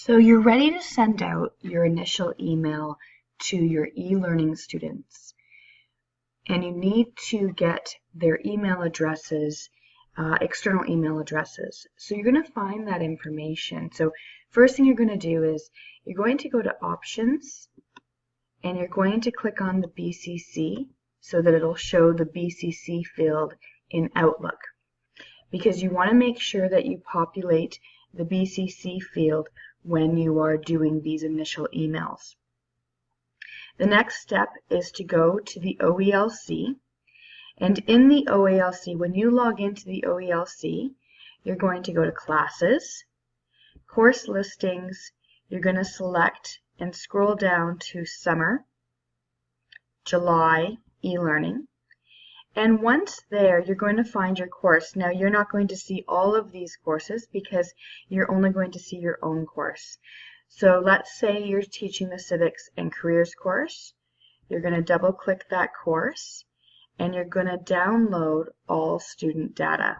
So you're ready to send out your initial email to your e-learning students, and you need to get their email addresses, external email addresses. So you're going to find that information. So first thing you're going to do is you're going to go to Options, and you're going to click on the BCC so that it'll show the BCC field in Outlook, because you want to make sure that you populate the BCC field when you are doing these initial emails. The next step is to go to the OeLC, and in the OeLC, when you log into the OeLC, you're going to go to Classes, Course Listings. You're going to select and scroll down to Summer, July, e-learning. And once there, you're going to find your course. Now, you're not going to see all of these courses because you're only going to see your own course. So let's say you're teaching the Civics and Careers course. You're going to double click that course, and you're going to download all student data.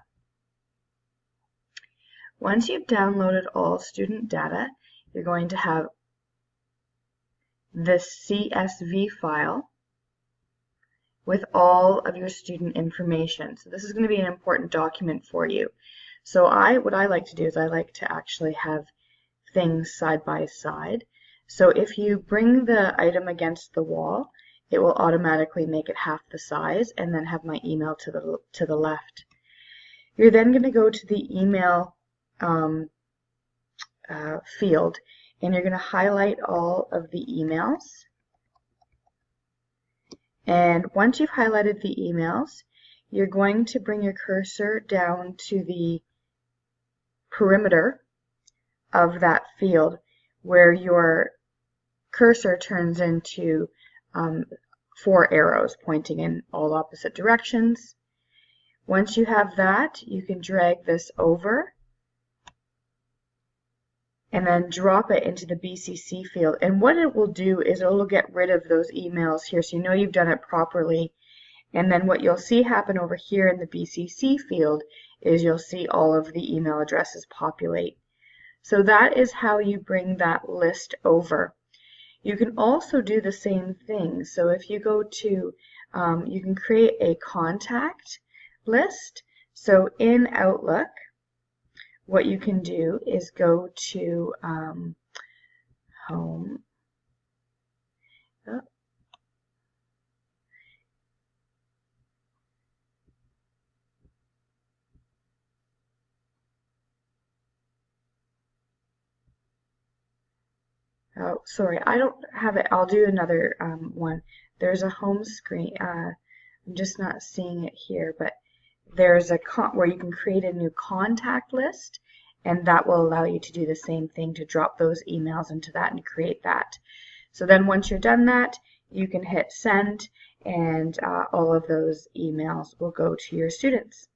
Once you've downloaded all student data, you're going to have this CSV file with all of your student information. So this is going to be an important document for you. So what I like to do is I like to actually have things side by side. So if you bring the item against the wall, it will automatically make it half the size and then have my email to the left. You're then going to go to the email field, and you're going to highlight all of the emails. And once you've highlighted the emails, you're going to bring your cursor down to the perimeter of that field where your cursor turns into 4 arrows pointing in all opposite directions. Once you have that, you can drag this over and then drop it into the BCC field. And what it will do is it will get rid of those emails here, so you know you've done it properly. And then what you'll see happen over here in the BCC field is you'll see all of the email addresses populate. So that is how you bring that list over. You can also do the same thing. So if you go to, you can create a contact list. So in Outlook, what you can do is go to Home. Oh, sorry, I don't have it. I'll do another one. There's a home screen. I'm just not seeing it here, but there's a where you can create a new contact list, and that will allow you to do the same thing, to drop those emails into that and create that. So then once you're done that, you can hit send, and all of those emails will go to your students.